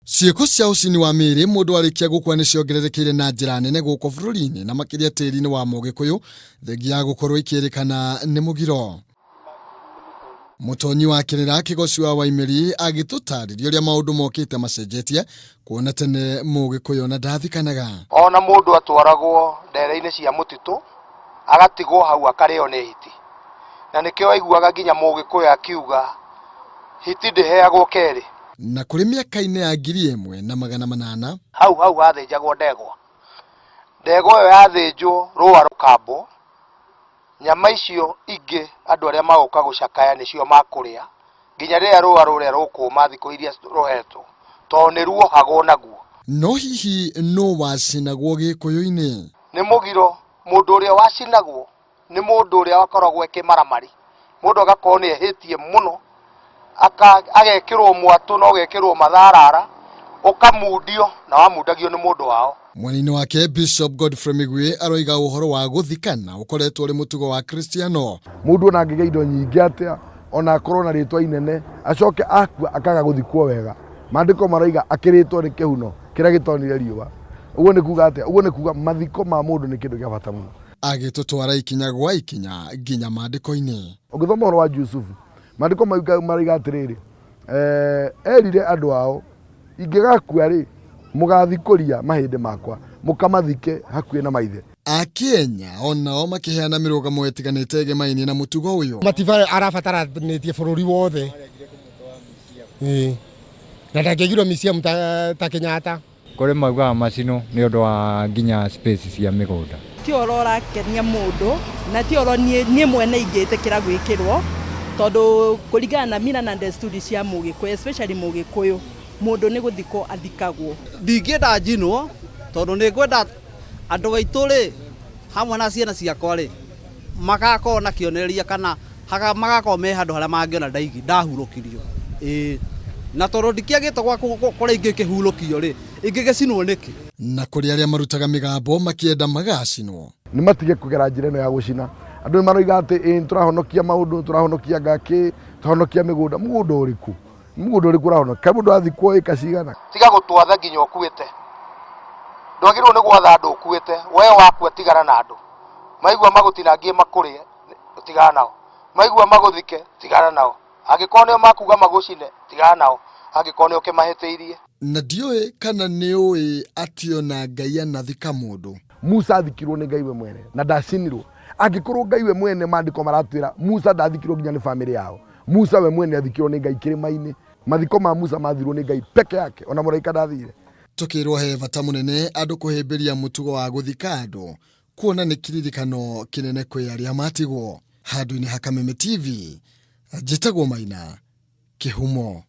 Ciiko cia ucini wa miiri mundu arikia gukua ni ciongererekeire na njira nene guko bururi-ini na makiria tiri-ini wa mugikuyu thengia gukorwo ikirikana ni mugiro. Mutonyi wa kirira kigoci wa waimiri agitutariria uria maundu mokite macenjetie kuona tene mugikuyu na ndathikanaga. Ona mundu atwaragwo ndere-ini cia mutitu agatigwo hau akareo ni hiti. Na nikio aiguaga nginya mugikuyu akiuga hiti ndiheagwo keri. Na kuri miaka-ini ya 1800 hau hathinjagwo ndegwa. Ndegwa yo yathinjwo rũa rũkambo. Nyama icio ingĩ andũ arĩa magoka gucakaya nicio makuria nginya rĩrĩa rũa rũrĩa rũkũma thikũ iria rũhetwo to nĩ ruohagwo naguo. No hihi no wacinagwo gikuyu-ini? Nĩ mugiro mundu ũrĩa wacinagwo nĩ mundu ũrĩa wakoragwo ekimaramari. Mundu agakorwo nĩ ehĩtie muno agekirwo mwatu no gekirwo matharara ukamundio na wamundagio ni mundu wao. Mwanini wake Bishop Godfrey Migwi aroiga uhoro wa guthikana ukoretwo uri mutugo wa Ukristiano. Mundu ona angige indo nyingi atia ona akorwo na ritwa inene acoke akua akaga guthikwo wega. Maandiko maroiga akiritwo ni kihuno kiria gitonire riua. Uguo ni kuga atia? Uguo ni kuga mathiko ma mundu ni kindu gia bata muno. Agitutwara ikinya gwa ikinya nginya maandiko-ini. Ugithoma uhoro wa Yusufu maandiko maroiga atiriri erire andu ao ingigakua ri mugathikuria mahinde makwa mukamathike hakuhi na maithe. Akenya onao makiheana mirugamo itiganite gemaini na mutugo uyu. Matiba arabataranitie bururi wothe. Na ndangĩgirwo museum ta Kenyatta. Kuri mauga macino ni undu wa nginya space cia migunda. Ti orora kenia mundu na ti oro nie mwene ingitikira gwikirwo tondu kuringana na mina na desturi cia mugikuyu especially mugikuyu mundu ni guthiko athikagwo. Ndingienda njinwo tondu ni ngwenda andu aitu ri hamwe na ciana ciakwa ri magakorwo na kionereria kana magakorwo me handu haria mangiona ndahurukirio. Na tondu ndikiagite gwa kuria ingikihurukio ri ingigicinwo niki. Na kuri aria marutaga migambo makienda magacinwo ni matige kugera njira ino ya gucina. Andu maroiga ati turahonokia maundu turahonokia ngaki turahonokia migunda. Mugunda uriku urahonokia mundu athikwo ikacigana. Tiga gutwatha nginya ukuite. Ndwagirwo ni gwatha andu ukuite we wakua tigana na andu. Maigua magutinangie makurie tigana nao. Maigua maguthike tigana nao. Angikorwo nio makuga magucine tigana nao. Angikorwo nio kimahiteirie. Na ndioi kana nioi atio na Ngai anathika mundu. Musa athikirwo ni Ngai we mwene na ndacinirwo. Angikorwo Ngai we mwene maandiko maratwira Musa ndathikirwo nginya ni family yao. Musa we mwene athikirwo ni Ngai kirima-ini. Mathiko ma Musa mathirwo ni Ngai peke yake ona mũraika ndathire. Tukirwo he bata munene andu kuhimbiria mutugo wa guthika andu kuona ni kiririkano kinene kwi aria matigwo. Handu-ini ha Kameme TV njitagwo Maina Kihumo.